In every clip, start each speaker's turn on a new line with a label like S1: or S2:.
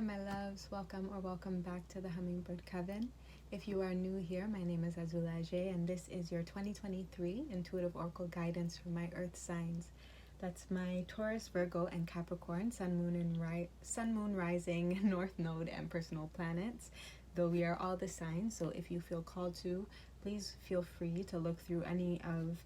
S1: my loves, welcome or welcome back to the Hummingbird Coven. If you are new here, my name is Azulaje, and this is your 2023 Intuitive Oracle Guidance for my Earth signs. That's my Taurus, Virgo, and Capricorn, Sun, Moon, Rising, North Node, and personal planets. Though we are all the signs, so if you feel called to, please feel free to look through any of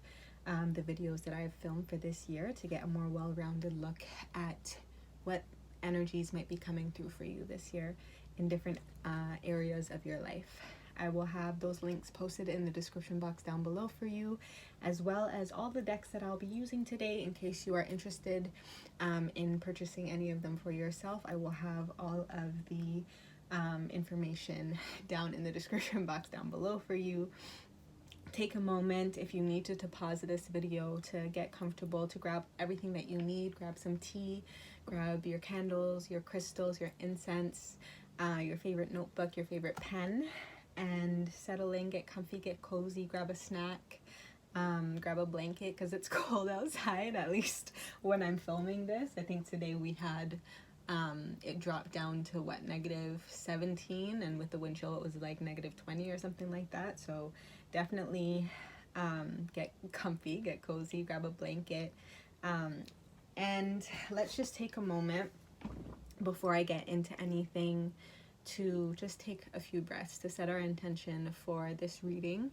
S1: the videos that I have filmed for this year to get a more well-rounded look at what energies might be coming through for you this year in different areas of your life. I will have those links posted in the description box down below for you, as well as all the decks that I'll be using today in case you are interested in purchasing any of them for yourself. I will have all of the information down in the description box down below for you. Take a moment if you need to pause this video to get comfortable, to grab everything that you need. Grab some tea, grab your candles, your crystals, your incense, your favorite notebook, your favorite pen, and settle in, get comfy, get cozy, grab a snack, grab a blanket because it's cold outside, at least when I'm filming this. I think today we had it dropped down to what, -17, and with the wind chill it was like -20 or something like that. So definitely get comfy, get cozy, grab a blanket, and let's just take a moment before I get into anything to just take a few breaths to set our intention for this reading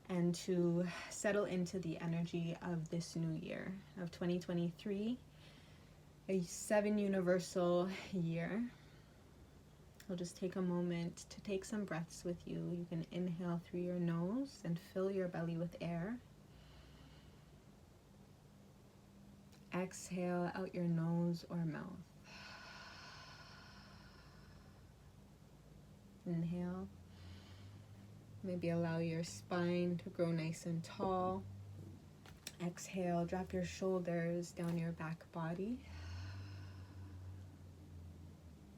S1: and to settle into the energy of this new year of 2023, a 7 universal year. I'll just take a moment to take some breaths with you. You can inhale through your nose and fill your belly with air. Exhale out your nose or mouth. Inhale. Maybe allow your spine to grow nice and tall. Exhale, drop your shoulders down your back body.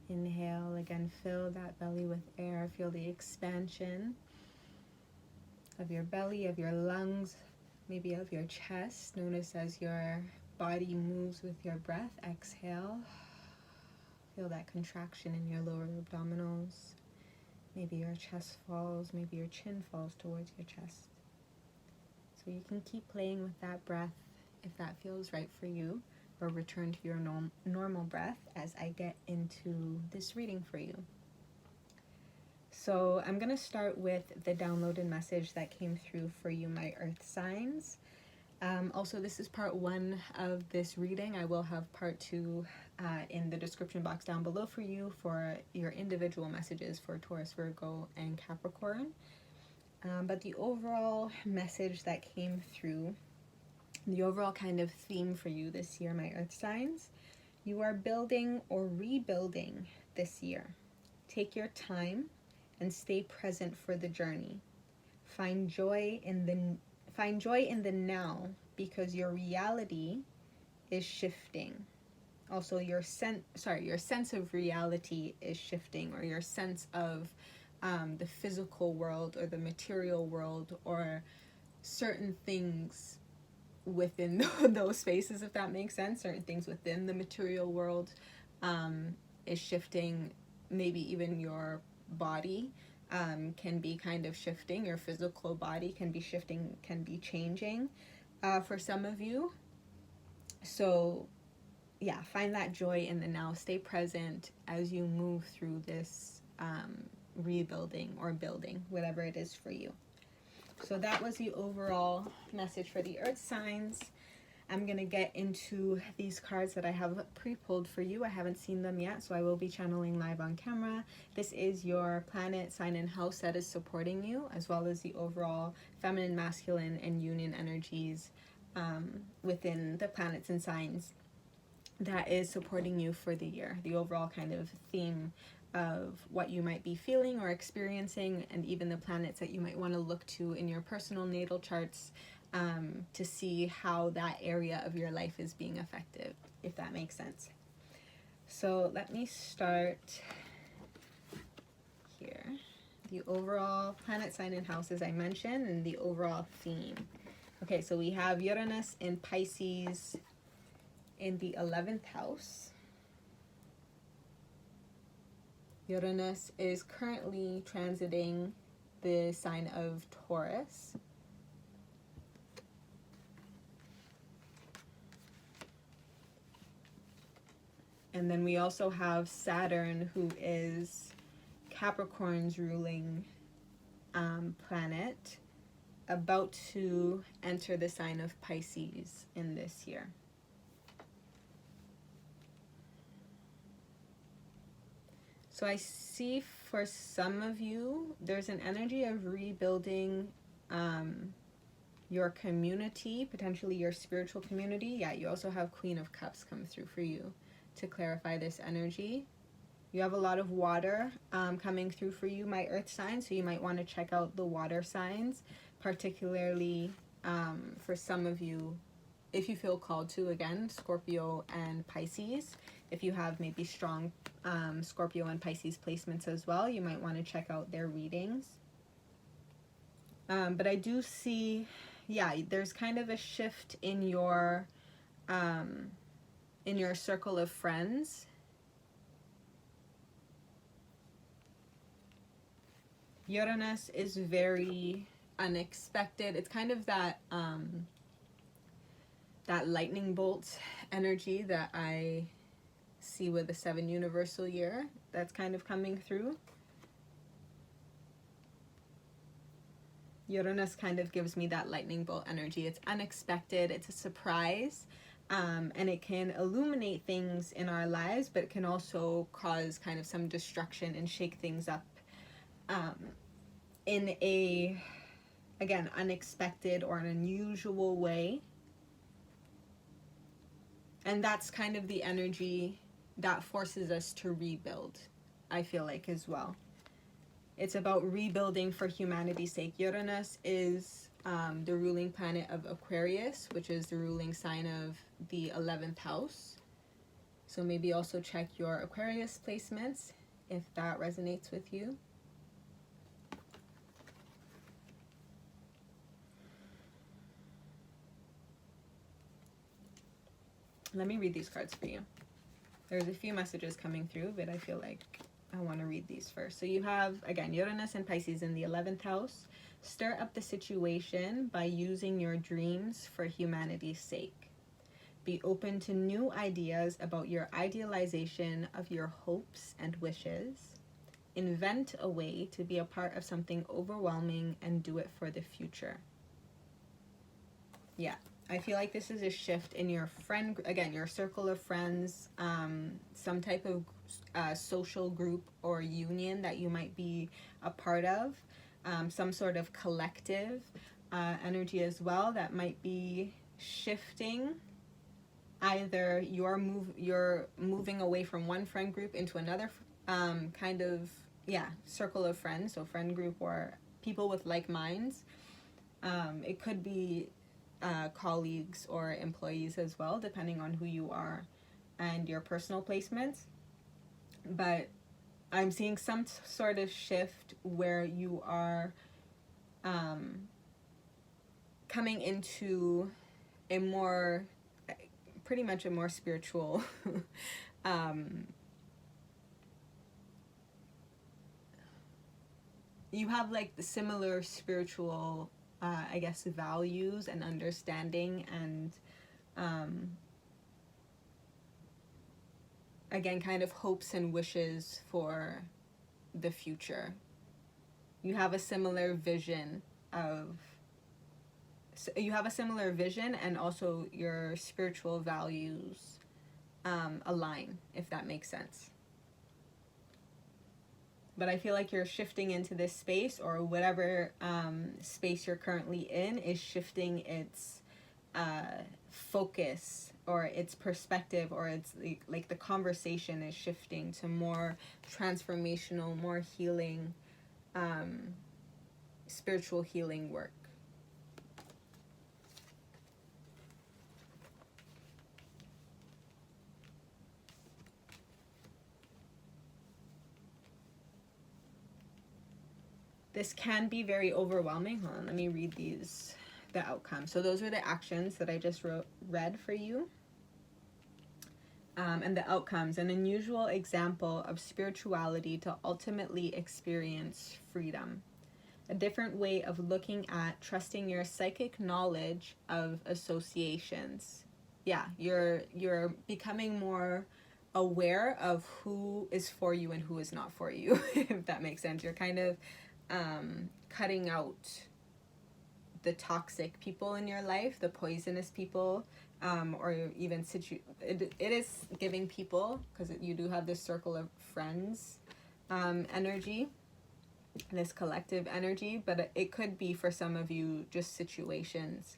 S1: Inhale, again, fill that belly with air. Feel the expansion of your belly, of your lungs, maybe of your chest. Notice as your body moves with your breath. Exhale. Feel that contraction in your lower abdominals. Maybe your chest falls, maybe your chin falls towards your chest. So you can keep playing with that breath if that feels right for you, or return to your normal breath as I get into this reading for you. So I'm going to start with the downloaded message that came through for you, my Earth signs. Also, this is part 1 of this reading. I will have part 2 in the description box down below for you for your individual messages for Taurus, Virgo, and Capricorn. But the overall message that came through, the overall kind of theme for you this year, my Earth signs: you are building or rebuilding this year. Take your time and stay present for the journey. Find joy in the now, because your reality is shifting. Also, your sense of reality is shifting, or your sense of the physical world or the material world or certain things within those spaces, if that makes sense. Certain things within the material world is shifting. Maybe even your body can be kind of shifting. Your physical body can be shifting, can be changing for some of you. So yeah, find that joy in the now. Stay present as you move through this rebuilding or building, whatever it is for you. So that was the overall message for the Earth signs. I'm going to get into these cards that I have pre-pulled for you. I haven't seen them yet, so I will be channeling live on camera. This is your planet, sign, and house that is supporting you, as well as the overall feminine, masculine, and union energies within the planets and signs that is supporting you for the year. The overall kind of theme of what you might be feeling or experiencing, and even the planets that you might want to look to in your personal natal charts to see how that area of your life is being affected, if that makes sense. So let me start here. The overall planet, sign, and house, as I mentioned, and the overall theme. Okay, so we have Uranus in Pisces in the 11th house. Uranus is currently transiting the sign of Taurus. And then we also have Saturn, who is Capricorn's ruling planet, about to enter the sign of Pisces in this year. So I see for some of you, there's an energy of rebuilding your community, potentially your spiritual community. Yeah, you also have Queen of Cups come through for you to clarify this energy. You have a lot of water coming through for you, my earth signs, so you might want to check out the water signs, particularly for some of you, if you feel called to, again, Scorpio and Pisces. If you have maybe strong Scorpio and Pisces placements as well, you might want to check out their readings. But I do see, yeah, there's kind of a shift in your circle of friends. Uranus is very unexpected. It's kind of that that lightning bolt energy that I see with the 7 universal year that's kind of coming through. Uranus kind of gives me that lightning bolt energy. It's unexpected, it's a surprise, and it can illuminate things in our lives, but it can also cause kind of some destruction and shake things up in a, again, unexpected or an unusual way. And that's kind of the energy that forces us to rebuild, I feel like, as well. It's about rebuilding for humanity's sake. Uranus is the ruling planet of Aquarius, which is the ruling sign of the 11th house. So maybe also check your Aquarius placements if that resonates with you. Let me read these cards for you. There's a few messages coming through, but I feel like I want to read these first. So you have, again, Uranus and Pisces in the 11th house. Stir up the situation by using your dreams for humanity's sake. Be open to new ideas about your idealization of your hopes and wishes. Invent a way to be a part of something overwhelming and do it for the future. Yeah. I feel like this is a shift in your friend, again, your circle of friends, some type of social group or union that you might be a part of, some sort of collective energy as well that might be shifting. Either you're moving away from one friend group into another kind of, yeah, circle of friends, so friend group or people with like minds. It could be colleagues or employees as well, depending on who you are and your personal placements. But I'm seeing some sort of shift where you are coming into a more, pretty much a more spiritual you have like the similar spiritual I guess values and understanding, and again, kind of hopes and wishes for the future. You have a similar vision and also your spiritual values align, if that makes sense. But I feel like you're shifting into this space, or whatever space you're currently in is shifting its focus or its perspective, or it's like the conversation is shifting to more transformational, more healing, spiritual healing work. This can be very overwhelming. Hold on, let me read the outcome. So those are the actions that I just read for you. and the outcomes, an unusual example of spirituality to ultimately experience freedom. A different way of looking at trusting your psychic knowledge of associations. Yeah, you're becoming more aware of who is for you and who is not for you, if that makes sense. You're kind of cutting out the toxic people in your life, the poisonous people, or even it is giving people, because you do have this circle of friends energy, this collective energy, but it could be for some of you just situations,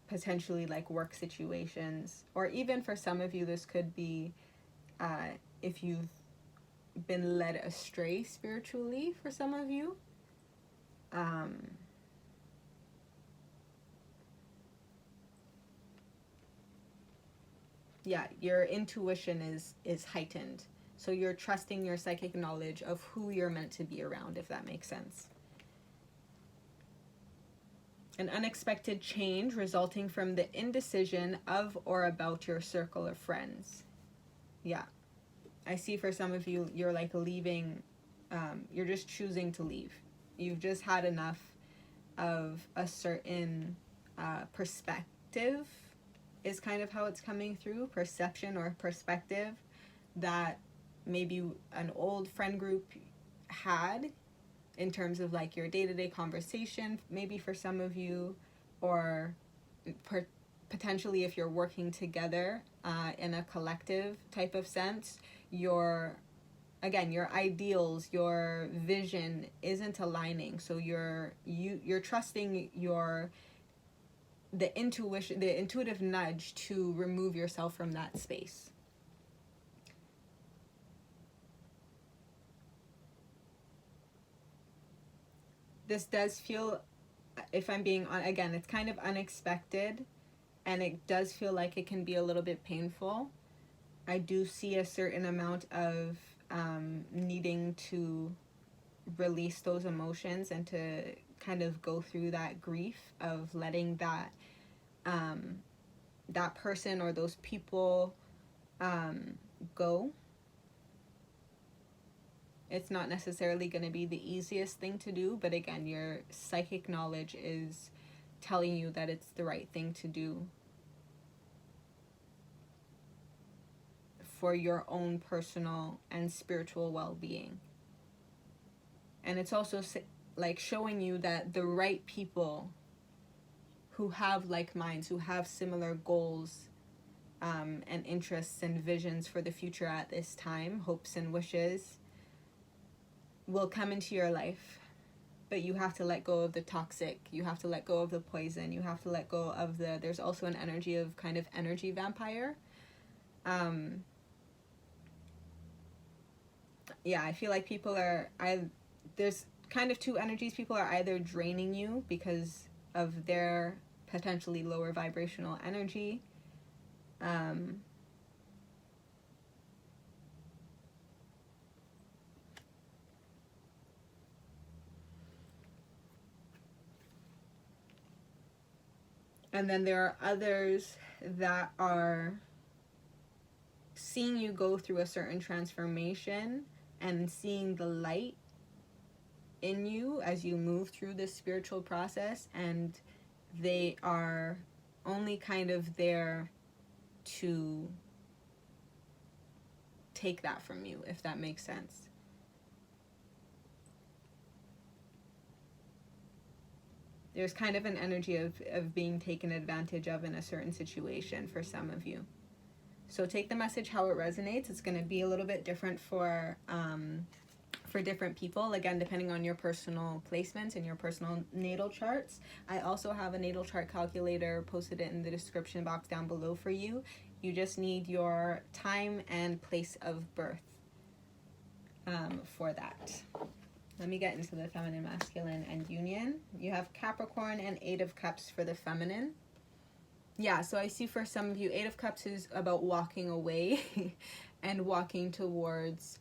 S1: potentially like work situations, or even for some of you this could be if you've been led astray spiritually. For some of you, yeah, your intuition is heightened, so you're trusting your psychic knowledge of who you're meant to be around, if that makes sense. An unexpected change resulting from the indecision of or about your circle of friends. Yeah, I see for some of you, you're like leaving, you're just choosing to leave. You've just had enough of a certain perspective, is kind of how it's coming through, perception or perspective that maybe an old friend group had in terms of like your day-to-day conversation, maybe for some of you, or potentially if you're working together in a collective type of sense, your ideals, your vision isn't aligning, so you're trusting the intuitive nudge to remove yourself from that space. This does feel, if I'm being on, again, it's kind of unexpected, and it does feel like it can be a little bit painful. I do see a certain amount of needing to release those emotions and to kind of go through that grief of letting that that person or those people go. It's not necessarily going to be the easiest thing to do, but again, your psychic knowledge is telling you that it's the right thing to do for your own personal and spiritual well-being. And it's also like showing you that the right people who have like minds, who have similar goals and interests and visions for the future at this time, hopes and wishes, will come into your life. But you have to let go of the toxic, you have to let go of the poison, you have to let go of there's also an energy of kind of energy vampire. Yeah, I feel like people are, there's kind of two energies. People are either draining you because of their potentially lower vibrational energy, and then there are others that are seeing you go through a certain transformation and seeing the light in you as you move through this spiritual process, and they are only kind of there to take that from you, if that makes sense. There's kind of an energy of being taken advantage of in a certain situation for some of you. So take the message how it resonates. It's going to be a little bit different for different people, again, depending on your personal placements and your personal natal charts. I also have a natal chart calculator, posted it in the description box down below for you. You just need your time and place of birth for that. Let me get into the feminine, masculine, and union. You have Capricorn and 8 of Cups for the feminine. Yeah, so I see for some of you, 8 of Cups is about walking away and walking towards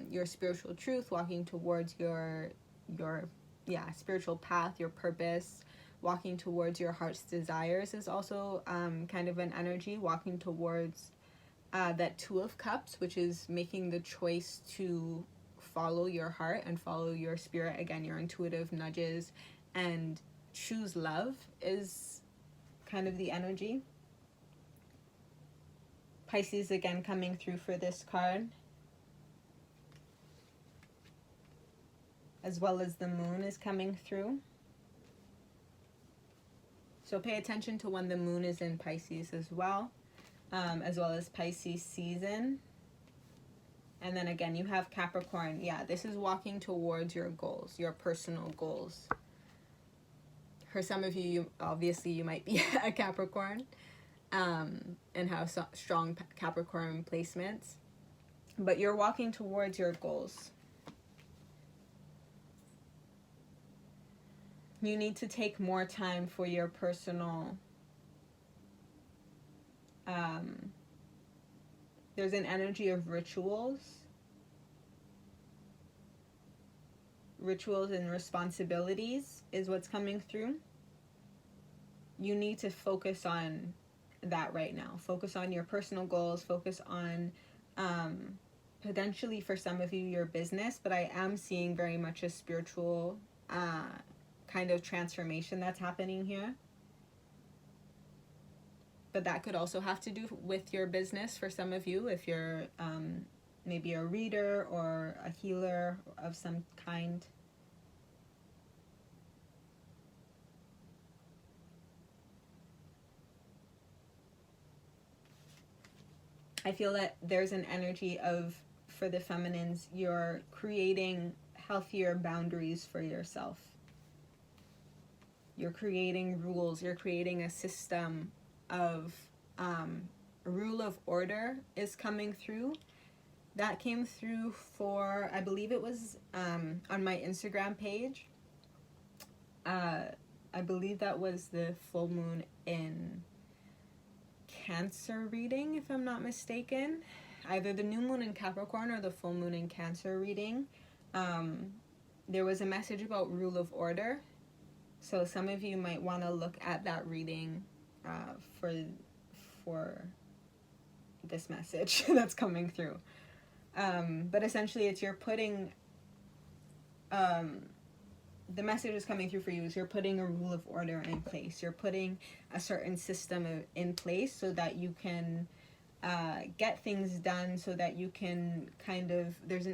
S1: your spiritual truth, walking towards your spiritual path, your purpose. Walking towards your heart's desires is also kind of an energy, walking towards that Two of Cups, which is making the choice to follow your heart and follow your spirit, again, your intuitive nudges, and choose love is kind of the energy. Pisces again coming through for this card, as well as the moon is coming through. So pay attention to when the moon is in Pisces as well as Pisces season. And then again, you have Capricorn. Yeah, this is walking towards your goals, your personal goals. For some of you, obviously you might be a Capricorn and have strong Capricorn placements. But you're walking towards your goals. You need to take more time for your personal... there's an energy of rituals and responsibilities is what's coming through. You need to focus on that right now. Focus on your personal goals. Focus on potentially for some of you your business, but I am seeing very much a spiritual kind of transformation that's happening here. But that could also have to do with your business for some of you, if you're maybe a reader or a healer of some kind. I feel that there's an energy of, for the feminines, you're creating healthier boundaries for yourself. You're creating rules. You're creating a system of rule of order is coming through. That came through for, I believe it was on my Instagram page. I believe that was the full moon in Cancer reading, if I'm not mistaken. Either the new moon in Capricorn or the full moon in Cancer reading. There was a message about rule of order. So some of you might want to look at that reading for this message that's coming through. But essentially it's you're putting, the message is coming through for you is you're putting a rule of order in place. You're putting a certain system in place so that you can get things done, so that you can kind of, there's a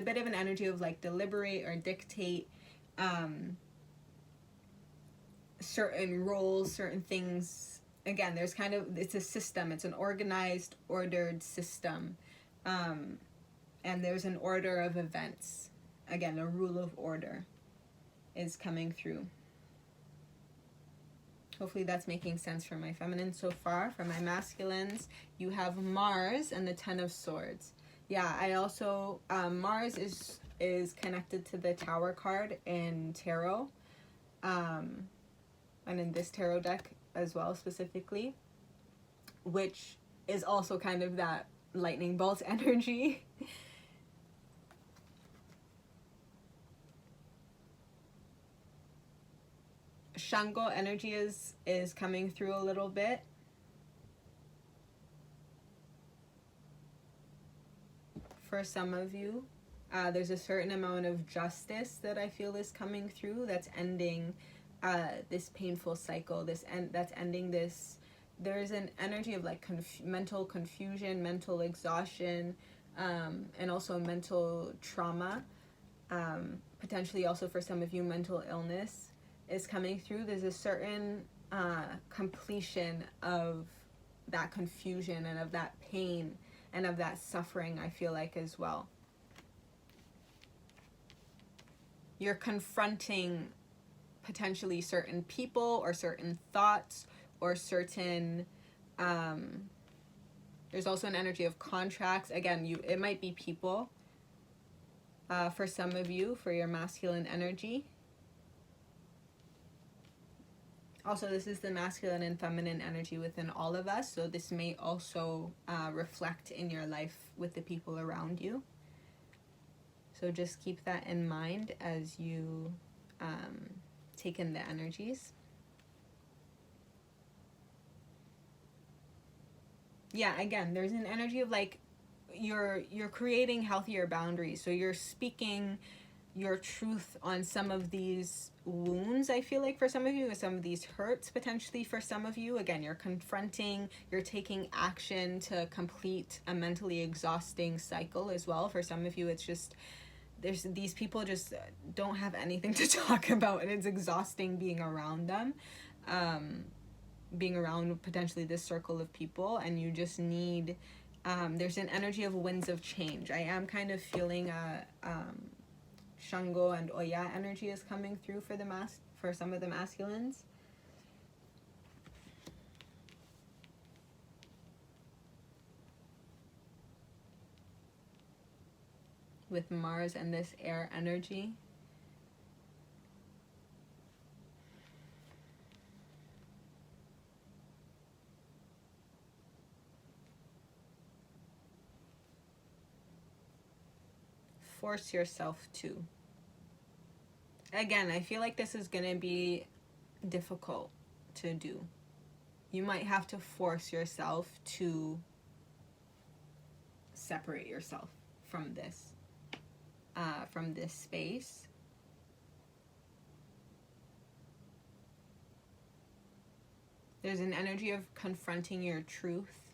S1: bit of an energy of like deliberate or dictate certain roles, certain things. Again, there's kind of, it's a system, it's an organized, ordered system. And there's an order of events. Again, a rule of order is coming through. Hopefully that's making sense for my feminine so far. For my masculines, you have Mars and the Ten of Swords. Yeah, I also, Mars is connected to the Tower card in tarot. And in this tarot deck as well specifically, which is also kind of that lightning bolt energy. Shango energy is coming through a little bit. For some of you, there's a certain amount of justice that I feel is coming through that's ending this painful cycle, that's ending this. There's an energy of like mental confusion, mental exhaustion, and also mental trauma. Potentially also for some of you, mental illness is coming through. There's a certain completion of that confusion and of that pain and of that suffering, I feel like, as well. You're confronting potentially certain people or certain thoughts or certain there's also an energy of contracts. Again, it might be people for some of you, for your masculine energy. Also, this is the masculine and feminine energy within all of us, so this may also reflect in your life with the people around you. So just keep that in mind as you take in the energies. yeah, again, there's an energy of like you're creating healthier boundaries. So you're speaking your truth on some of these wounds, I feel like, for some of you, some of these hurts potentially for some of you. Again, you're confronting, you're taking action to complete a mentally exhausting cycle as well. For some of you, it's just there's these people just don't have anything to talk about, and it's exhausting being around them, being around potentially this circle of people, and you just need there's an energy of winds of change. I am kind of feeling a Shango and Oya energy is coming through for some of the masculines. With Mars and this air energy. Force yourself to. Again, I feel like this is going to be difficult to do. You might have to force yourself to separate yourself from this space. There's an energy of confronting your truth,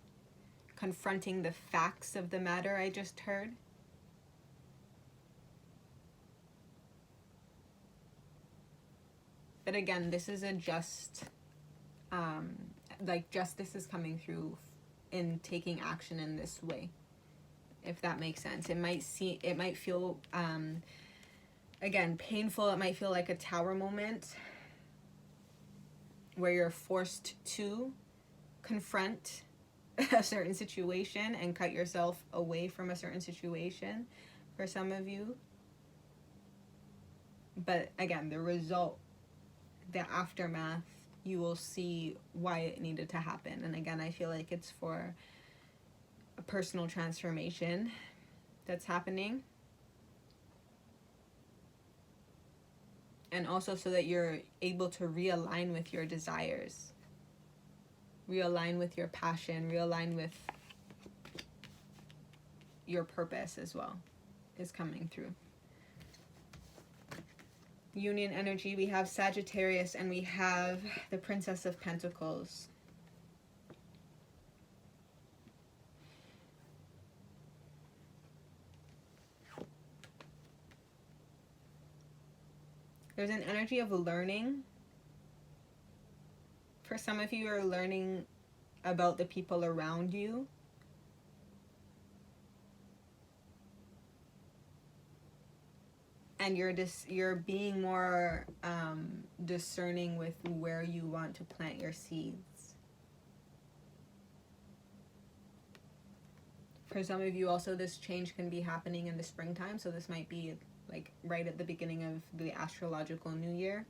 S1: confronting the facts of the matter I just heard. But again, this is a just, like justice is coming through in taking action in this way, if that makes sense. It might feel, again, painful. It might feel like a tower moment where you're forced to confront a certain situation and cut yourself away from a certain situation for some of you. But again, the result, the aftermath, you will see why it needed to happen. And again, I feel like it's for a personal transformation that's happening. And also so that you're able to realign with your desires, realign with your passion, realign with your purpose as well is coming through. Union energy, we have Sagittarius and we have the Princess of Pentacles. There's an energy of learning. For some of you, are learning about the people around you. And you're being more discerning with where you want to plant your seeds. For some of you also, this change can be happening in the springtime. So this might be like right at the beginning of the astrological new year.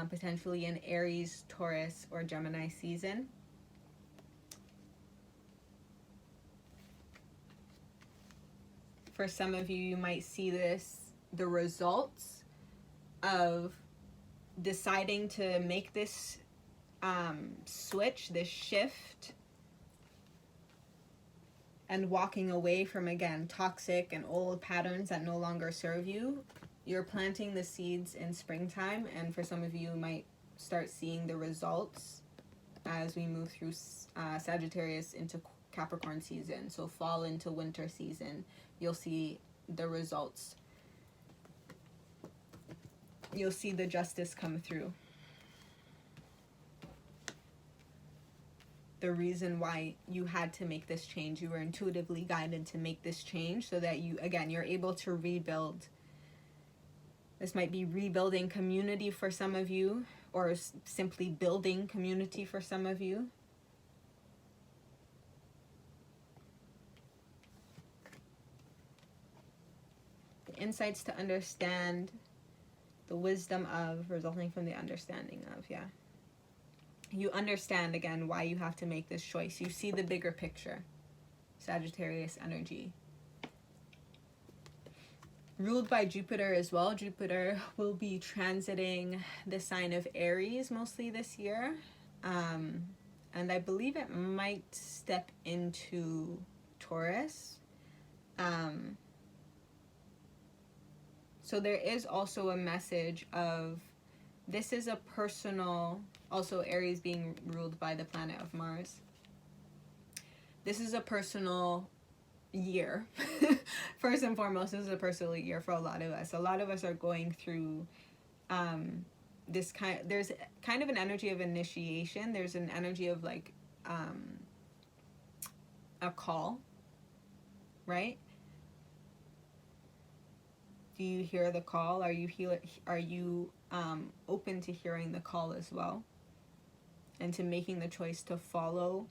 S1: Potentially in Aries, Taurus, or Gemini season. For some of you, you might see the results of deciding to make this switch, this shift, and walking away from, again, toxic and old patterns that no longer serve you. You're planting the seeds in springtime, and for some of you, you might start seeing the results as we move through Sagittarius into Capricorn season. So fall into winter season, you'll see the results. You'll see the justice come through. The reason why you had to make this change, you were intuitively guided to make this change so that you're able to rebuild. This might be rebuilding community for some of you, or simply building community for some of you. The insights to understand, the wisdom of, resulting from the understanding of, yeah. You understand, again, why you have to make this choice. You see the bigger picture. Sagittarius energy. Ruled by Jupiter as well. Jupiter will be transiting the sign of Aries mostly this year. and I believe it might step into Taurus. So there is also a message of, this is a personal, also Aries being ruled by the planet of Mars. This is a personal year. First and foremost, this is a personal year for a lot of us. A lot of us are going through there's kind of an energy of initiation. There's an energy of like a call, right? Do you hear the call? Are you open to hearing the call as well, and to making the choice to follow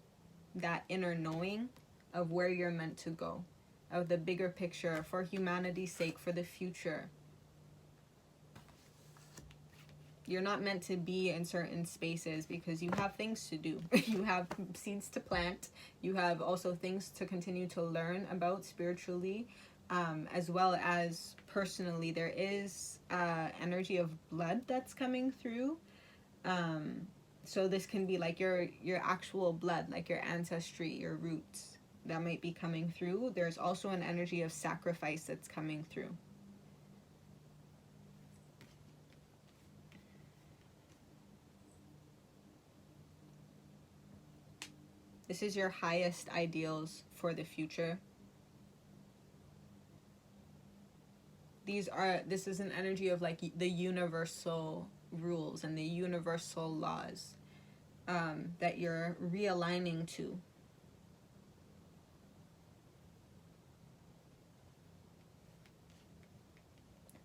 S1: that inner knowing of where you're meant to go, of the bigger picture, for humanity's sake, for the future? You're not meant to be in certain spaces because you have things to do. You have seeds to plant. You have also things to continue to learn about spiritually, as well as personally. There is energy of blood that's coming through. So this can be like your actual blood, like your ancestry, your roots, that might be coming through. There's also an energy of sacrifice that's coming through. This is your highest ideals for the future. This is an energy of like the universal rules and the universal laws that you're realigning to.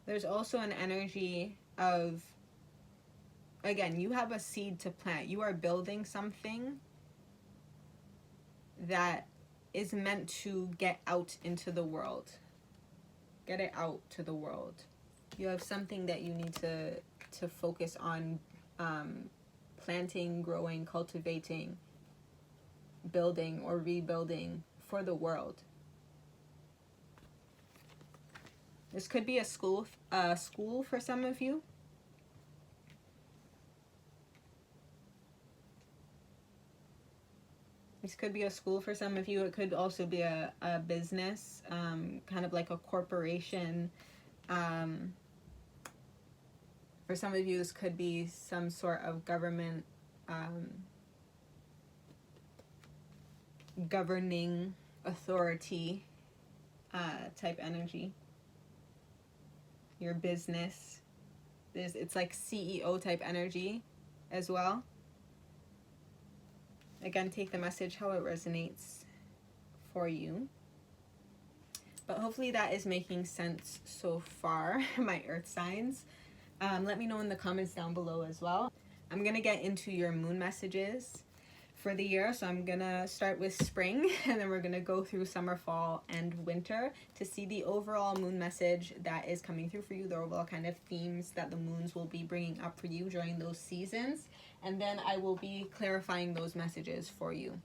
S1: There's also an energy of, again, you have a seed to plant. You are building something that is meant to get out into the world. Get it out to the world. You have something that you need to focus on planting, growing, cultivating, building, or rebuilding for the world. This could be a school for some of you. This could be a school for some of you. It could also be a business, kind of like a corporation. For some of you, this could be some sort of government, governing authority type energy. Your business. It's like CEO type energy as well. Again, take the message how it resonates for you. But hopefully that is making sense so far, my earth signs. Let me know in the comments down below as well. I'm going to get into your moon messages for the year. So I'm going to start with spring, and then we're going to go through summer, fall, and winter to see the overall moon message that is coming through for you, the overall kind of themes that the moons will be bringing up for you during those seasons. And then I will be clarifying those messages for you.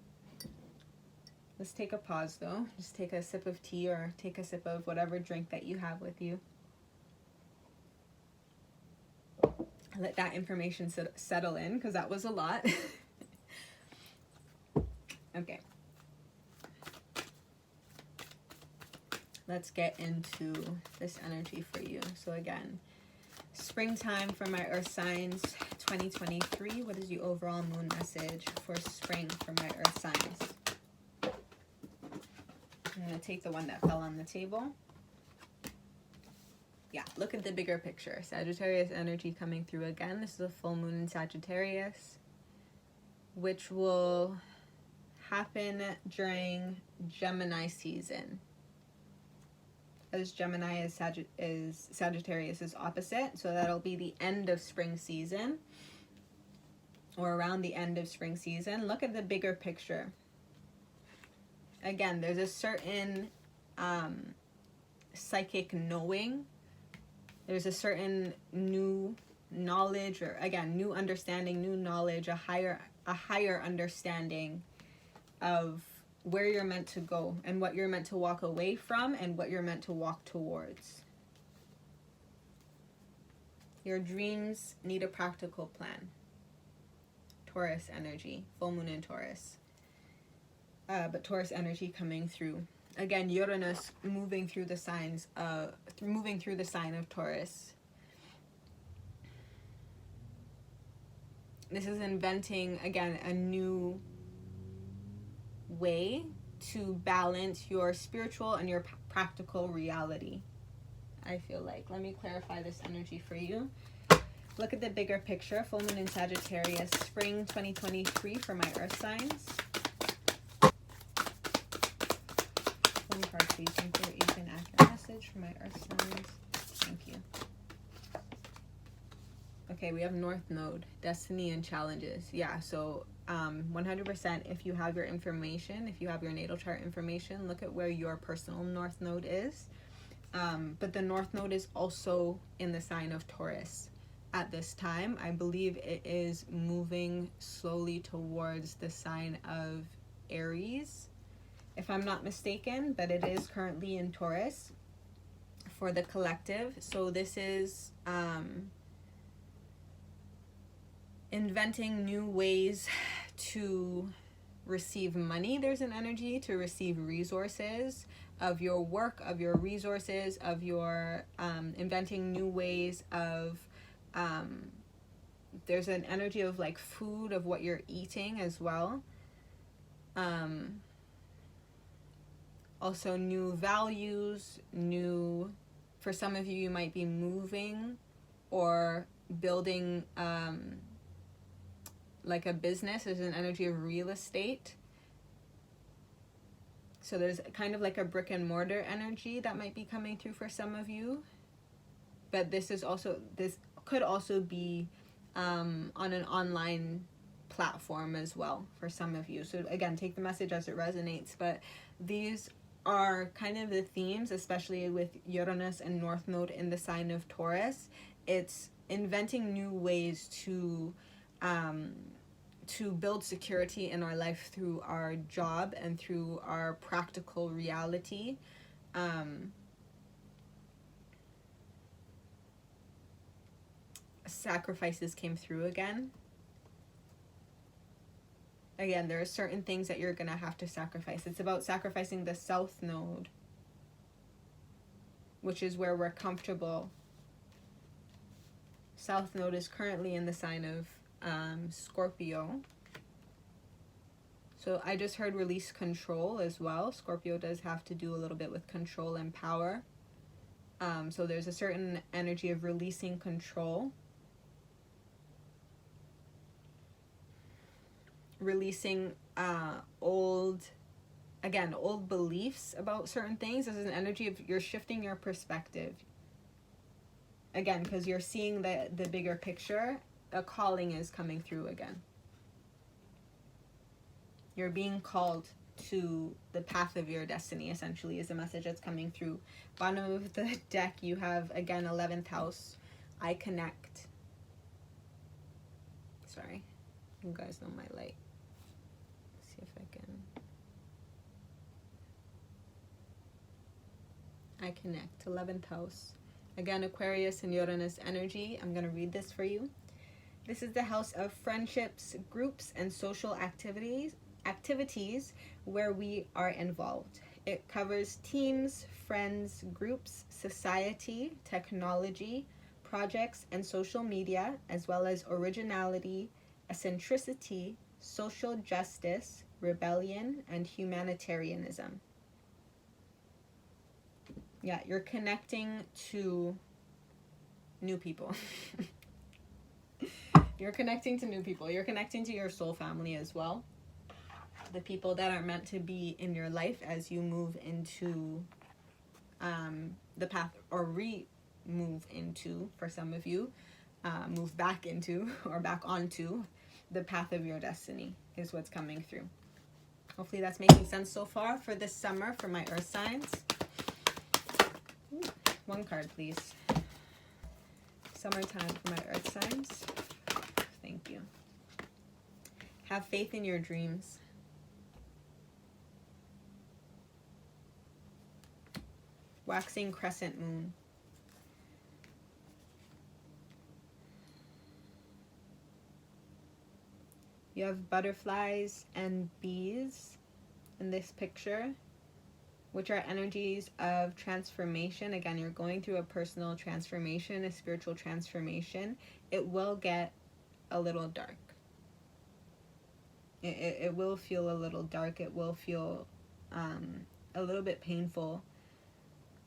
S1: Let's take a pause though. Just take a sip of tea or take a sip of whatever drink that you have with you. Let that information settle in, because that was a lot. Okay. Let's get into this energy for you. So again, springtime for my earth signs 2023. What is the overall moon message for spring for my earth signs? I'm going to take the one that fell on the table. Yeah, look at the bigger picture. Sagittarius energy coming through again. This is a full moon in Sagittarius, which will happen during Gemini season. As Gemini is Sagittarius is opposite, so that'll be the end of spring season, or around the end of spring season. Look at the bigger picture. Again, there's a certain psychic knowing. There's a certain new knowledge, or again, new understanding, new knowledge, a higher understanding of where you're meant to go and what you're meant to walk away from and what you're meant to walk towards. Your dreams need a practical plan. Taurus energy, full moon in Taurus. But Taurus energy coming through. Again, Uranus moving through the sign of Taurus. This is inventing, again, a new way to balance your spiritual and your practical reality, I feel like. Let me clarify this energy for you. Look at the bigger picture. Full moon in Sagittarius, spring 2023 for my earth signs. One card, please. Inspiration, accurate message for my earth signs. Thank you. Okay, we have North Node, destiny and challenges. Yeah, so 100% if you have your information, if you have your natal chart information, look at where your personal North Node is. But the North Node is also in the sign of Taurus at this time. I believe it is moving slowly towards the sign of Aries, if I'm not mistaken, but it is currently in Taurus for the collective. So this is inventing new ways to receive money. There's an energy to receive resources of your work, of your resources, of your inventing new ways of there's an energy of like food, of what you're eating as well. Also new values, new, for some of you, you might be moving or building like a business. There's an energy of real estate. So there's kind of like a brick and mortar energy that might be coming through for some of you. But this could also be on an online platform as well for some of you. So again, take the message as it resonates. But these are kind of the themes, especially with Uranus and North Node in the sign of Taurus. It's inventing new ways to build security in our life through our job and through our practical reality. Sacrifices came through again. Again, there are certain things that you're going to have to sacrifice. It's about sacrificing the South Node, which is where we're comfortable. South Node is currently in the sign of Scorpio. So I just heard release control as well. Scorpio does have to do a little bit with control and power. So there's a certain energy of releasing control. Releasing old beliefs about certain things. This is an energy of you're shifting your perspective. Again, because you're seeing the bigger picture, a calling is coming through again. You're being called to the path of your destiny, essentially, is the message that's coming through. Bottom of the deck, you have, again, 11th house. I connect. Sorry. You guys know my light. Let's see if I can. I connect. 11th house. Again, Aquarius and Uranus energy. I'm going to read this for you. This is the house of friendships, groups, and social activities where we are involved. It covers teams, friends, groups, society, technology, projects, and social media, as well as originality, eccentricity, social justice, rebellion, and humanitarianism. Yeah, you're connecting to new people. You're connecting to new people. You're connecting to your soul family as well. The people that are meant to be in your life as you move into the path, or move into, for some of you, move back into or back onto the path of your destiny is what's coming through. Hopefully that's making sense so far for this summer for my earth signs. Ooh, one card, please. Summertime for my earth signs. Thank you. Have faith in your dreams. Waxing crescent moon. You have butterflies and bees in this picture, which are energies of transformation. Again, you're going through a personal transformation, a spiritual transformation. It will get a little dark. It will feel a little dark. It will feel a little bit painful,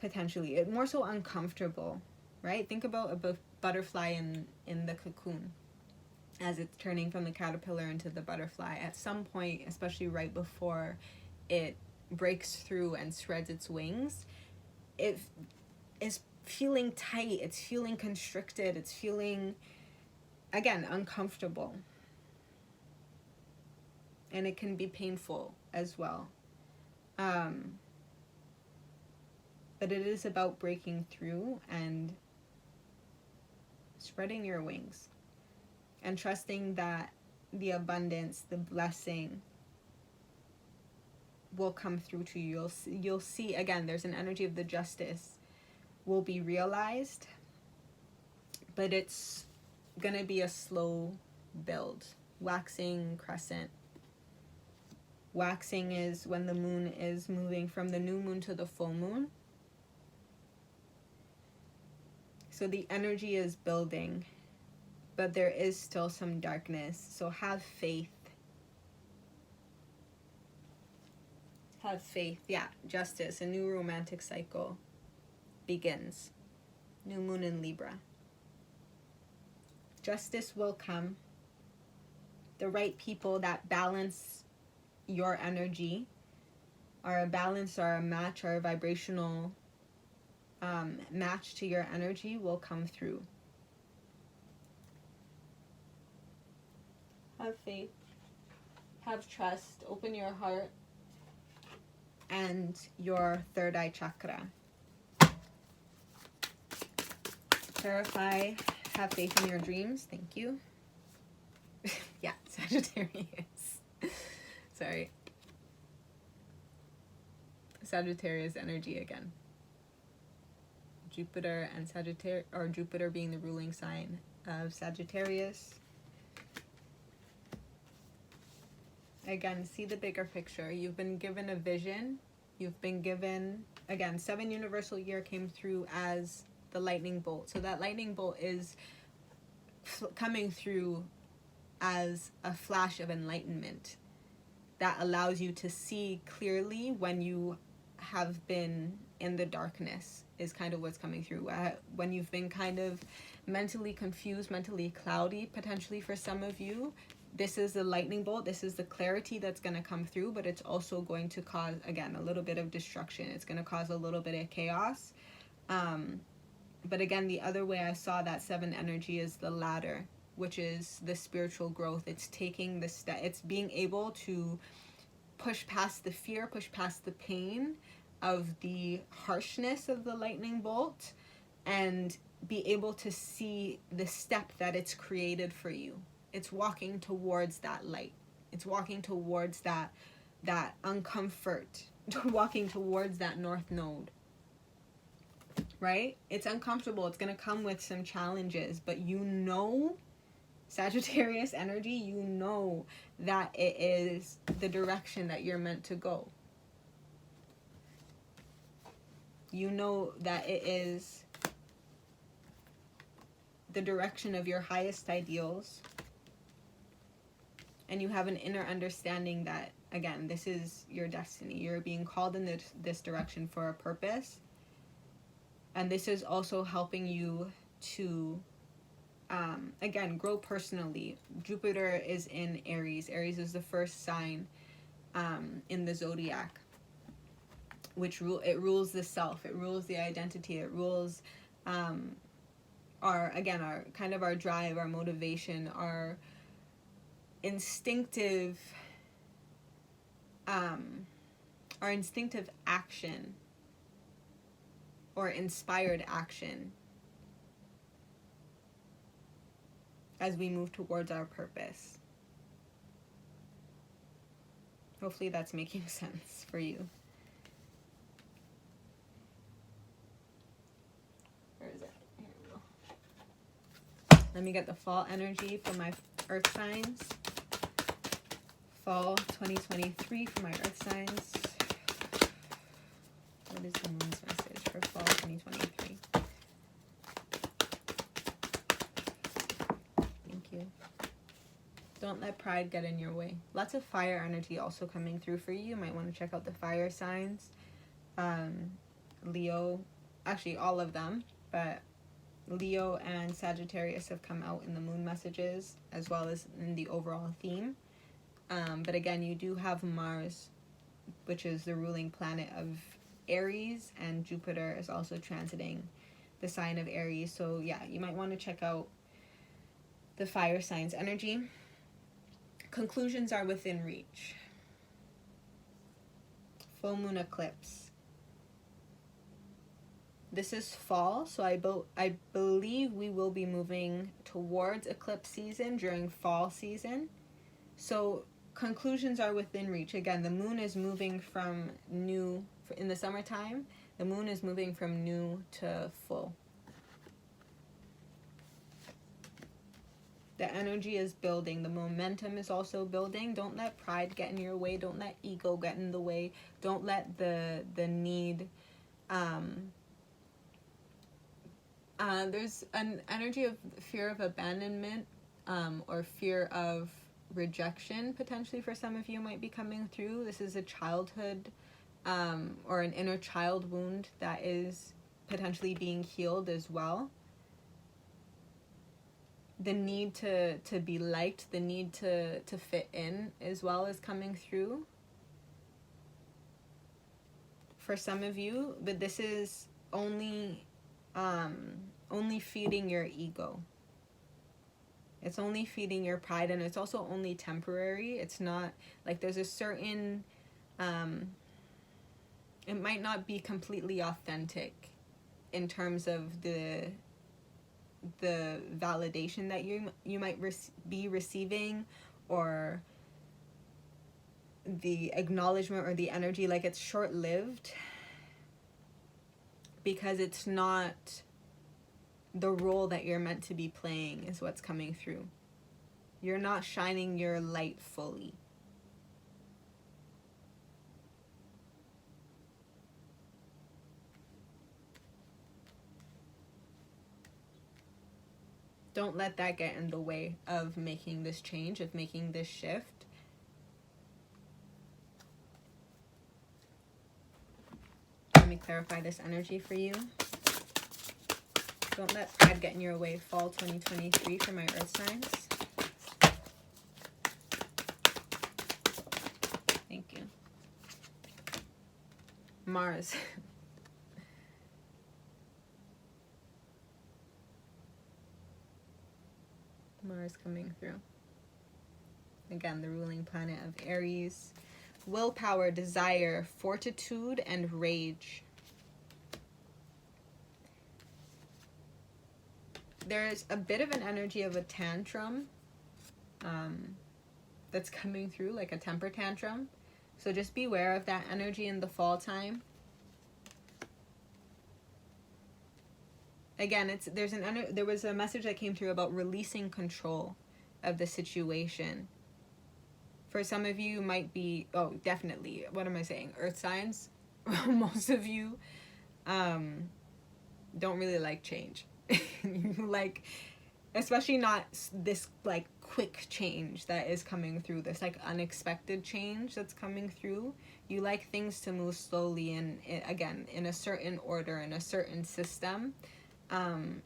S1: potentially. It more so uncomfortable, right? Think about a butterfly in the cocoon as it's turning from the caterpillar into the butterfly. At some point, especially right before it breaks through and spreads its wings, it is feeling tight, it's feeling constricted, it's feeling, again, uncomfortable. And it can be painful as well. But it is about breaking through and spreading your wings and trusting that the abundance, the blessing will come through to you. You'll see, again, there's an energy of the justice will be realized, but it's gonna be a slow build. Waxing crescent. Waxing is when the moon is moving from the new moon to the full moon. So the energy is building, but there is still some darkness. So have faith. Have faith. Yeah, justice. A new romantic cycle begins. New moon in Libra. Justice will come. The right people that balance your energy, are a balance, are a match, are a vibrational match to your energy, will come through. Have faith. Have trust. Open your heart and your third eye chakra. Clarify. Have faith in your dreams. Thank you. Yeah, Sagittarius. Sorry. Sagittarius energy again. Jupiter and Sagittarius, or Jupiter being the ruling sign of Sagittarius. Again, see the bigger picture. You've been given a vision. You've been given, again, 7 universal year came through as the lightning bolt. So that lightning bolt is coming through as a flash of enlightenment that allows you to see clearly when you have been in the darkness, is kind of what's coming through. When you've been kind of mentally confused, mentally cloudy, potentially for some of you, this is the lightning bolt. This is the clarity that's going to come through, but it's also going to cause, again, a little bit of destruction. It's going to cause a little bit of chaos. But again, the other way I saw that 7 energy is the ladder, which is the spiritual growth. It's taking the step. It's being able to push past the fear, push past the pain of the harshness of the lightning bolt, and be able to see the step that it's created for you. It's walking towards that light. It's walking towards that uncomfort, walking towards that north node. Right? It's uncomfortable. It's going to come with some challenges, but you know, Sagittarius energy, you know that it is the direction that you're meant to go. You know that it is the direction of your highest ideals. And you have an inner understanding that, again, this is your destiny. You're being called in this direction for a purpose. And this is also helping you to, again, grow personally. Jupiter is in Aries. Aries is the first sign in the zodiac, which rules the self. It rules the identity. It rules our kind of our drive, our motivation, our instinctive action, or inspired action as we move towards our purpose. Hopefully that's making sense for you. Where is it? Here we go. Let me get the fall energy for my earth signs. Fall 2023 for my earth signs. What is the moon's message for fall 2023? Thank you. Don't let pride get in your way. Lots of fire energy also coming through for you. You might want to check out the fire signs. Leo, actually all of them, but Leo and Sagittarius have come out in the moon messages as well as in the overall theme. But again, you do have Mars, which is the ruling planet of Aries, and Jupiter is also transiting the sign of Aries. So yeah, you might want to check out the fire signs energy. Conclusions are within reach. Full moon eclipse. This is fall, so I believe we will be moving towards eclipse season during fall season. So conclusions are within reach. Again, the moon is moving from new, in the summertime, the moon is moving from new to full. The energy is building. The momentum is also building. Don't let pride get in your way. Don't let ego get in the way. Don't let the need. There's an energy of fear of abandonment or fear of rejection potentially for some of you might be coming through. This is a childhood or an inner child wound that is potentially being healed as well. The need to be liked, the need to fit in as well is coming through for some of you, but this is only feeding your ego. It's only feeding your pride, and it's also only temporary. It's not like there's a certain it might not be completely authentic in terms of the validation that you might be receiving, or the acknowledgement or the energy. Like, it's short-lived because it's not the role that you're meant to be playing is what's coming through. You're not shining your light fully. Don't let that get in the way of making this change, of making this shift. Let me clarify this energy for you. Don't let pride get in your way. Fall 2023 for my earth signs. Thank you. Mars. Mars coming through. Again, the ruling planet of Aries. Willpower, desire, fortitude, and rage. There's a bit of an energy of a tantrum that's coming through, like a temper tantrum. So just beware of that energy in the fall time. Again, there was a message that came through about releasing control of the situation. For some of you might be, definitely, what am I saying? Earth signs. Most of you don't really like change. Like, especially not this like quick change that is coming through, this like unexpected change that's coming through. You like things to move slowly and, again, in a certain order, in a certain system.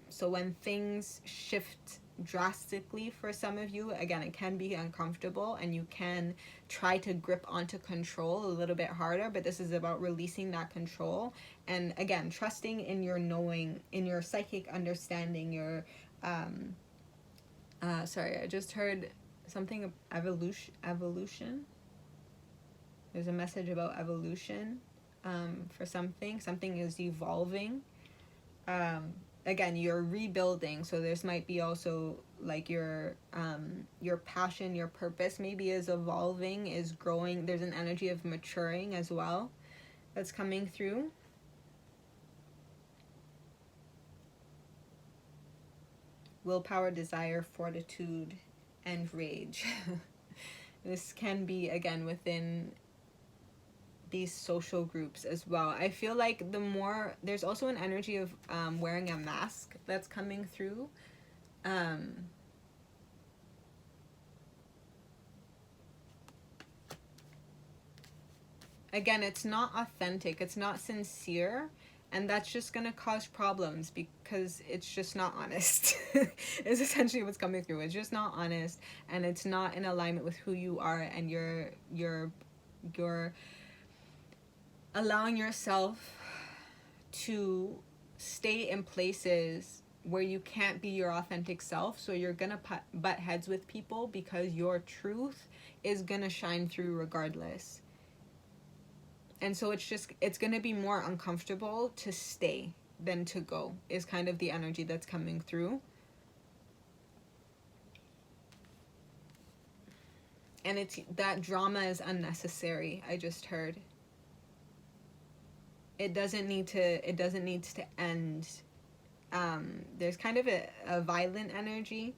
S1: So when things shift drastically for some of you, again, it can be uncomfortable and you can try to grip onto control a little bit harder, but this is about releasing that control and, again, trusting in your knowing, in your psychic understanding, your sorry, I just heard something of evolution. There's a message about evolution for something is evolving. Again, you're rebuilding, so this might be also like your passion, your purpose maybe is evolving, is growing. There's an energy of maturing as well that's coming through. Willpower, desire, fortitude, and rage. This can be, again, within these social groups as well. I feel like the more, there's also an energy of wearing a mask that's coming through. Again, it's not authentic, it's not sincere, and that's just going to cause problems because it's just not honest. Is essentially what's coming through. It's just not honest, and it's not in alignment with who you are, and you're allowing yourself to stay in places where you can't be your authentic self, so you're gonna butt heads with people because your truth is gonna shine through regardless. And so it's gonna be more uncomfortable to stay than to go, is kind of the energy that's coming through. And it's that drama is unnecessary. I just heard it doesn't need to end. There's kind of a violent energy.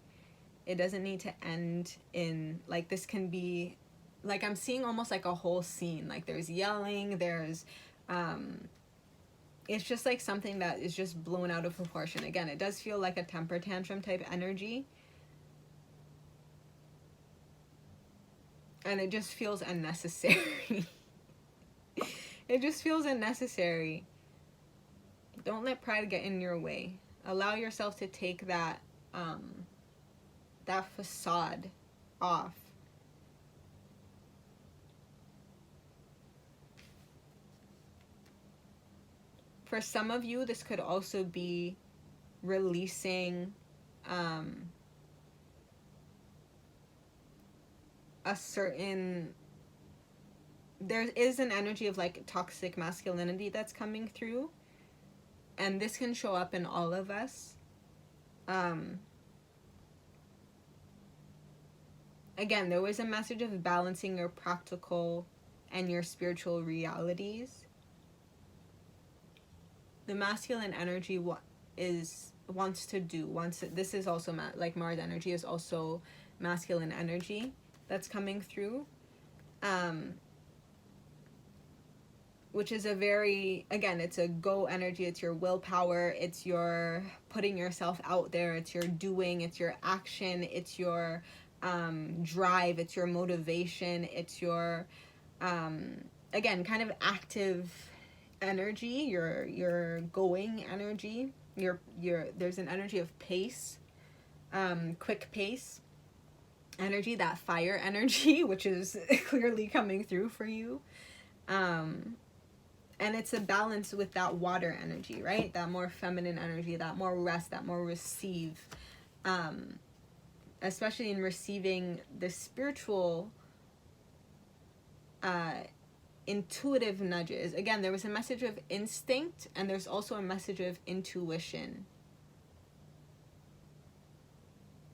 S1: It doesn't need to end in, like, this can be, like, I'm seeing almost like a whole scene. Like, there's yelling, there's it's just like something that is just blown out of proportion. Again, it does feel like a temper tantrum type energy. And it just feels unnecessary. It just feels unnecessary. Don't let pride get in your way. Allow yourself to take that that facade off. For some of you, this could also be releasing a certain, there is an energy of like toxic masculinity that's coming through, and this can show up in all of us. Again, there was a message of balancing your practical and your spiritual realities. The masculine energy this is also like Mars energy is also masculine energy that's coming through, which is a very, again, it's a go energy. It's your willpower, it's your putting yourself out there, it's your doing, it's your action, it's your drive, it's your motivation, it's your again, kind of active energy, your going energy, your there's an energy of pace, quick pace energy, that fire energy, which is clearly coming through for you. And it's a balance with that water energy, right? That more feminine energy, that more rest, that more receive, especially in receiving the spiritual intuitive nudges. Again, there was a message of instinct, and there's also a message of intuition,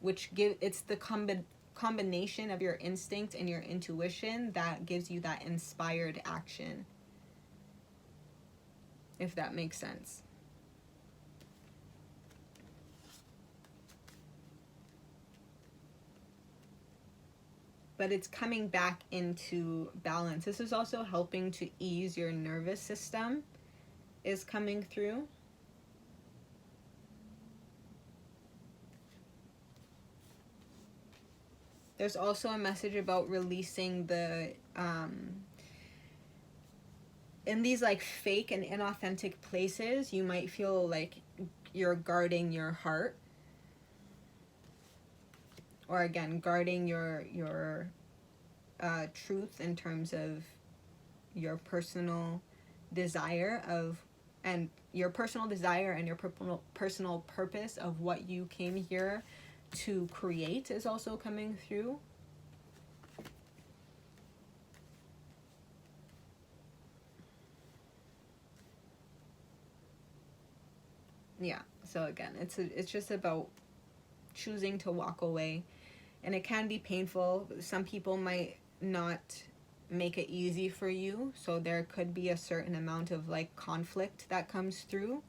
S1: which it's the combination of your instinct and your intuition that gives you that inspired action, if that makes sense. But it's coming back into balance. This is also helping to ease your nervous system, is coming through. There's also a message about releasing the in these like fake and inauthentic places, you might feel like you're guarding your heart, or again, guarding your truth in terms of your personal desire and your personal purpose of what you came here to create is also coming through. Yeah, so again, it's just about choosing to walk away, and it can be painful. Some people might not make it easy for you, so there could be a certain amount of like conflict that comes through.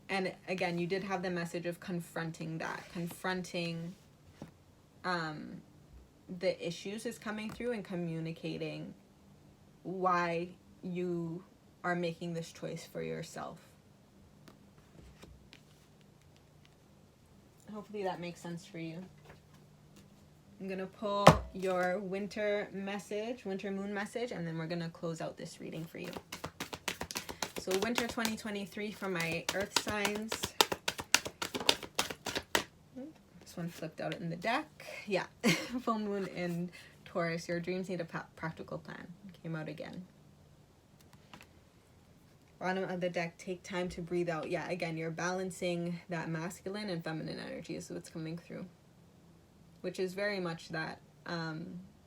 S1: And again, you did have the message of confronting the issues is coming through and communicating why you are making this choice for yourself. Hopefully that makes sense for you. I'm going to pull your winter moon message, and then we're going to close out this reading for you. So winter 2023 for my earth signs. This one flipped out in the deck. Yeah, full moon in Taurus. Your dreams need a practical plan. Came out again. Bottom of the deck, take time to breathe out. Yeah, again, you're balancing that masculine and feminine energy is what's coming through. Which is very much that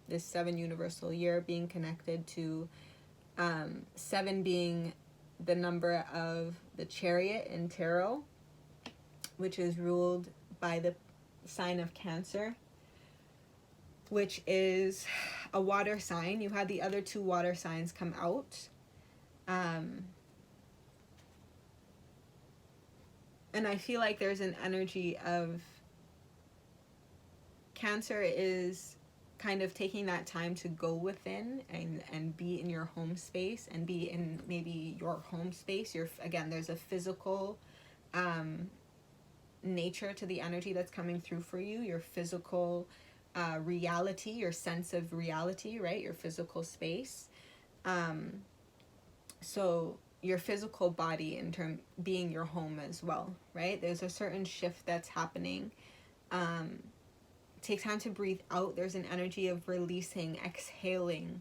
S1: this 7 universal year being connected to 7 being the number of the Chariot in Tarot, which is ruled by the sign of Cancer, which is a water sign. You had the other 2 water signs come out. And I feel like there's an energy of Cancer is kind of taking that time to go within and be in your home space and be in maybe your home space. Again, there's a physical nature to the energy that's coming through for you. Your physical reality, your sense of reality, right? Your physical space. So your physical body being your home as well, right? There's a certain shift that's happening. Take time to breathe out. There's an energy of releasing, exhaling.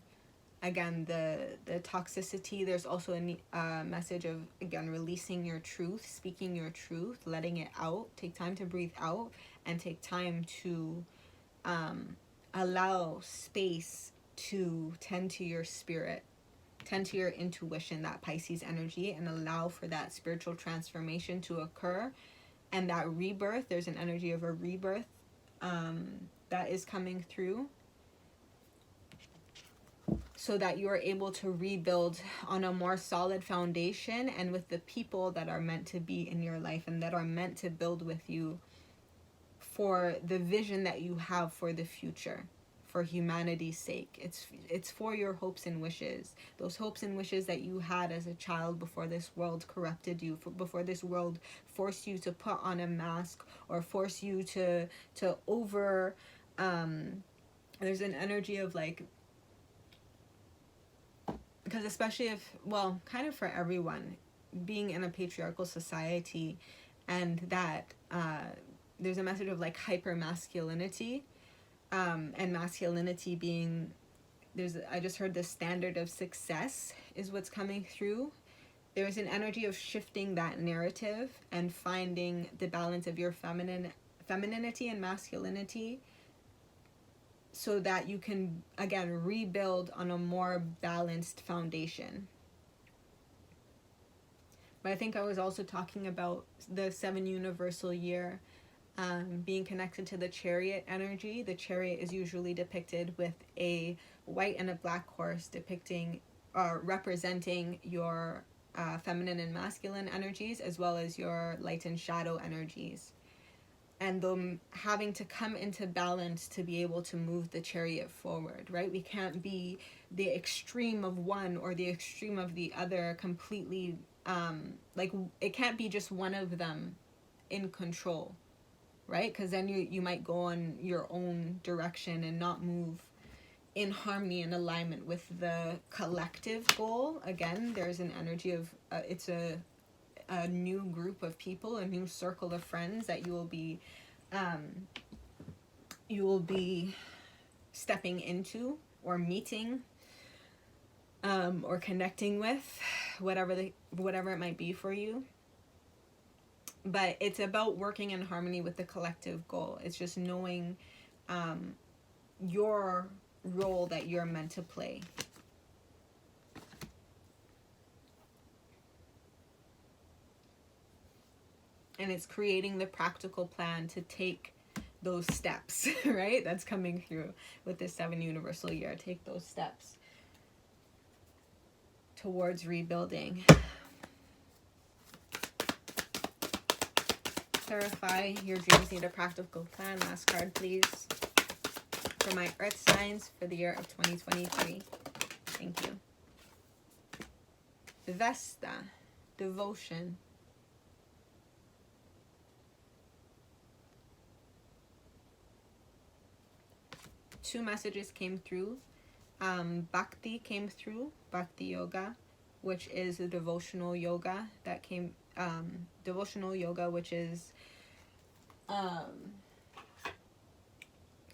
S1: Again, the toxicity. There's also a message of, again, releasing your truth, speaking your truth, letting it out. Take time to breathe out and take time to allow space to tend to your spirit, tend to your intuition, that Pisces energy, and allow for that spiritual transformation to occur. And that rebirth, there's an energy of a rebirth that is coming through, so that you are able to rebuild on a more solid foundation and with the people that are meant to be in your life and that are meant to build with you for the vision that you have for the future, for humanity's sake. It's for your hopes and wishes, those hopes and wishes that you had as a child before this world corrupted you, before this world forced you to put on a mask or force you to over there's an energy of like, because especially if, well, kind of for everyone, being in a patriarchal society, and that there's a message of like hyper masculinity, and masculinity being, I just heard the standard of success is what's coming through. There's an energy of shifting that narrative and finding the balance of your femininity and masculinity, so that you can, again, rebuild on a more balanced foundation. But I think I was also talking about the 7 universal year being connected to the Chariot energy. The Chariot is usually depicted with a white and a black horse, depicting representing your feminine and masculine energies, as well as your light and shadow energies. And them having to come into balance to be able to move the Chariot forward, right? We can't be the extreme of one or the extreme of the other completely, like it can't be just one of them in control, right? Because then you might go on your own direction and not move in harmony and alignment with the collective goal. Again, there's an energy of, it's a new group of people, a new circle of friends that you will be stepping into or meeting, or connecting with, whatever it might be for you. But it's about working in harmony with the collective goal. It's just knowing your role that you're meant to play. And it's creating the practical plan to take those steps, right? That's coming through with this 7 universal year. Take those steps towards rebuilding. Clarify, your dreams need a practical plan. Last card, please. for my earth signs for the year of 2023. Thank you. Vesta, devotion. Two messages came through. Bhakti came through, Bhakti Yoga, which is a devotional yoga that came, devotional yoga, which is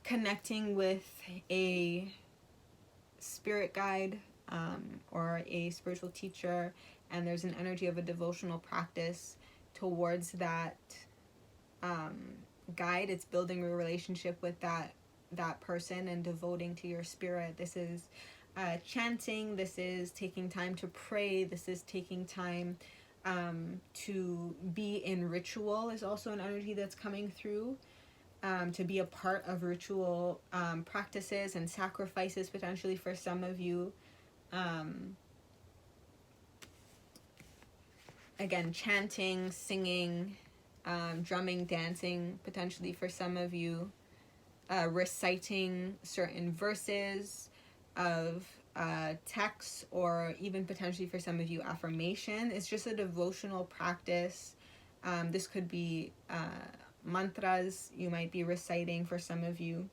S1: connecting with a spirit guide or a spiritual teacher, and there's an energy of a devotional practice towards that guide. It's building a relationship with that person and devoting to your spirit. This is chanting, this is taking time to pray, this is taking time to be in ritual is also an energy that's coming through, to be a part of ritual practices and sacrifices potentially for some of you. Again, chanting, singing, drumming, dancing potentially for some of you. Reciting certain verses of texts, or even potentially for some of you affirmation. It's just a devotional practice. This could be mantras you might be reciting for some of you,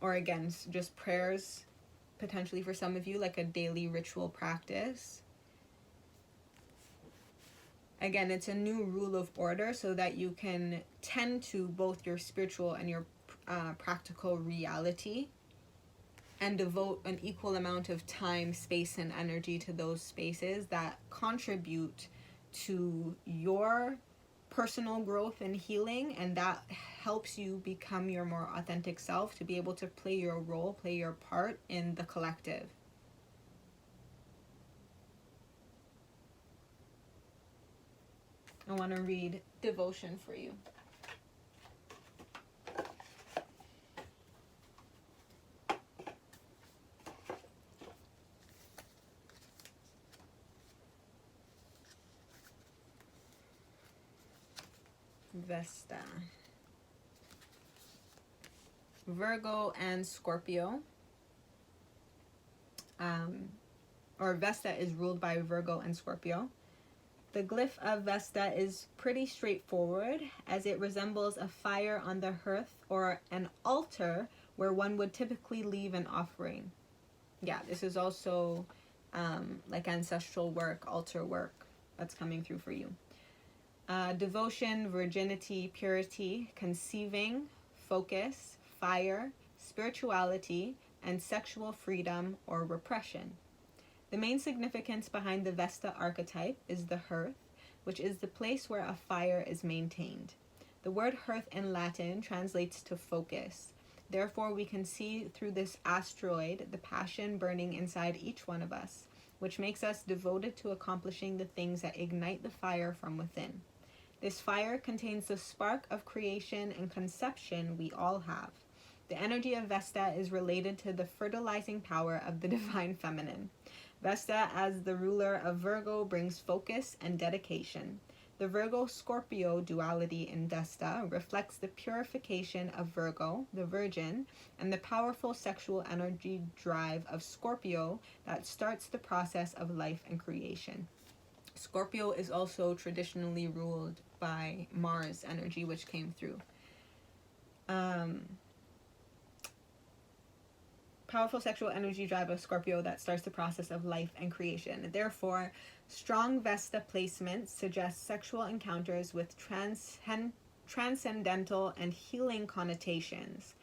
S1: or again just prayers potentially for some of you, like a daily ritual practice. Again, it's a new rule of order so that you can tend to both your spiritual and your practical reality, and devote an equal amount of time, space, and energy to those spaces that contribute to your personal growth and healing, and that helps you become your more authentic self, to be able to play your role, play your part in the collective. I want to read devotion for you. Vesta. Virgo and Scorpio. Or Vesta is ruled by Virgo and Scorpio. The glyph of Vesta is pretty straightforward, as it resembles a fire on the hearth or an altar where one would typically leave an offering. Yeah, this is also like ancestral work, altar work that's coming through for you. Devotion, virginity, purity, conceiving, focus, fire, spirituality, and sexual freedom or repression. The main significance behind the Vesta archetype is the hearth, which is the place where a fire is maintained. The word hearth in Latin translates to focus. Therefore, we can see through this asteroid the passion burning inside each one of us, which makes us devoted to accomplishing the things that ignite the fire from within. This fire contains the spark of creation and conception we all have. The energy of Vesta is related to the fertilizing power of the divine feminine. Vesta, as the ruler of Virgo, brings focus and dedication. The Virgo-Scorpio duality in Vesta reflects the purification of Virgo, the Virgin, and the powerful sexual energy drive of Scorpio that starts the process of life and creation. Scorpio is also traditionally ruled by Mars energy, which came through. Powerful sexual energy drive of Scorpio that starts the process of life and creation. Therefore, strong Vesta placements suggest sexual encounters with transcendental and healing connotations.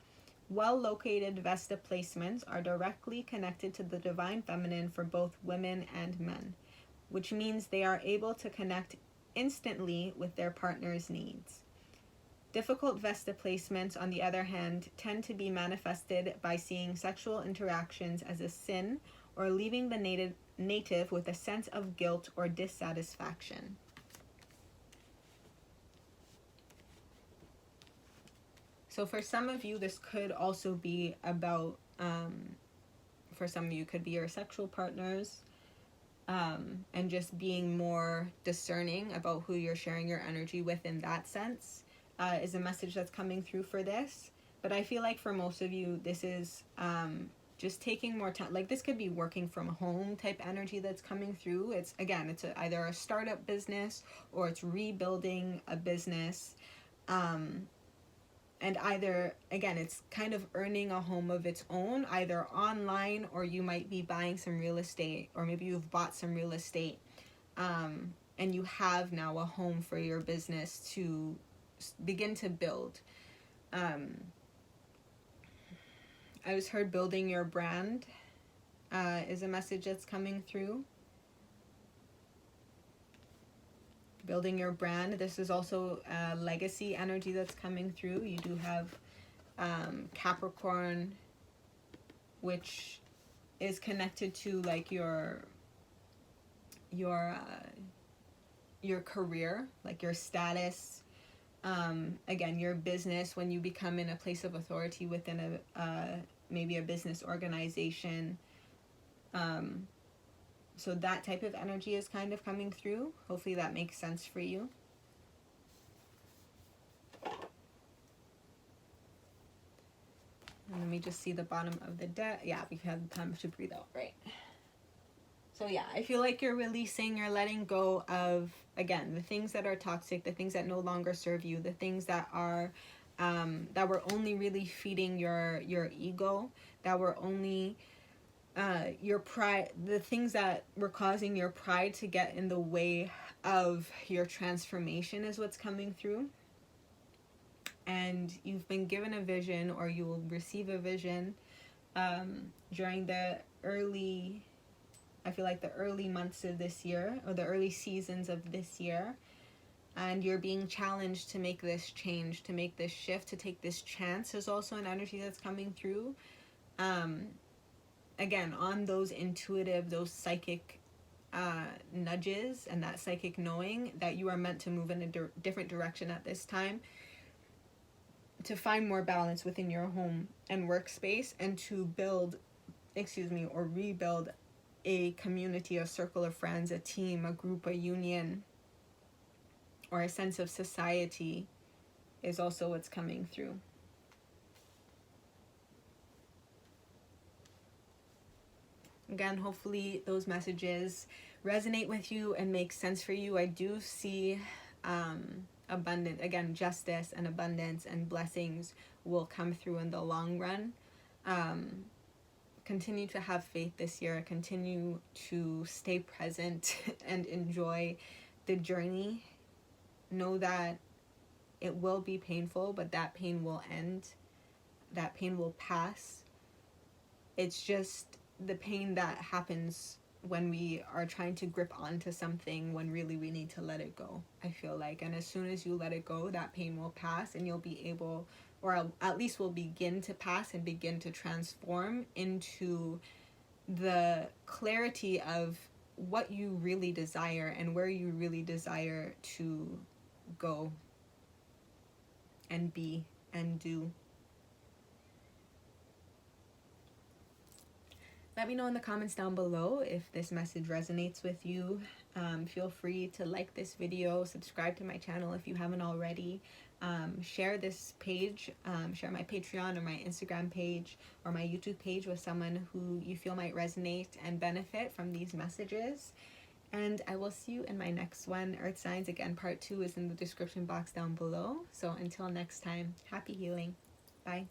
S1: Well-located Vesta placements are directly connected to the divine feminine for both women and men, which means they are able to connect instantly with their partner's needs. Difficult Vesta placements, on the other hand, tend to be manifested by seeing sexual interactions as a sin or leaving the native with a sense of guilt or dissatisfaction. So for some of you, this could also be about, for some of you, could be your sexual partners, and just being more discerning about who you're sharing your energy with in that sense. Is a message that's coming through for this. But I feel like for most of you, this is just taking more time. Like, this could be working from home type energy that's coming through. It's, again, it's either a startup business or it's rebuilding a business. And either, again, it's kind of earning a home of its own, either online, or you might be buying some real estate, or maybe you've bought some real estate, and you have now a home for your business to begin to build. I was heard building your brand is a message that's coming through. Building your brand. This is also legacy energy that's coming through. You do have Capricorn, which is connected to like your career, like your status. Again, your business, when you become in a place of authority within maybe a business organization. So that type of energy is kind of coming through. Hopefully that makes sense for you. And let me just see the bottom of the deck. Yeah, we've had time to breathe out, right? So yeah, I feel like you're releasing, you're letting go of, again, the things that are toxic, the things that no longer serve you, the things that are, that were only really feeding your ego, that were only your pride, the things that were causing your pride to get in the way of your transformation is what's coming through. And you've been given a vision, or you will receive a vision during the early, I feel like the early months of this year, or the early seasons of this year. And you're being challenged to make this change, to make this shift, to take this chance is also an energy that's coming through. Again, on those intuitive, those psychic nudges and that psychic knowing that you are meant to move in a different direction at this time, to find more balance within your home and workspace, and to build, or rebuild a community, a circle of friends, a team, a group, a union, or a sense of society is also what's coming through. Again, hopefully those messages resonate with you and make sense for you. I do see abundant, again, justice and abundance and blessings will come through in the long run. Continue to have faith this year. Continue to stay present and enjoy the journey. Know that it will be painful, but that pain will end. That pain will pass. It's just the pain that happens when we are trying to grip onto something when really we need to let it go, I feel like. And as soon as you let it go, that pain will pass, and you'll be able, or at least will begin to pass and begin to transform into the clarity of what you really desire and where you really desire to go and be and do. Let me know in the comments down below if this message resonates with you. Feel free to like this video, subscribe to my channel if you haven't already. Share this page, share my Patreon or my Instagram page or my YouTube page with someone who you feel might resonate and benefit from these messages. And I will see you in my next one. Earth Signs, again, part 2 is in the description box down below. So until next time, happy healing. Bye.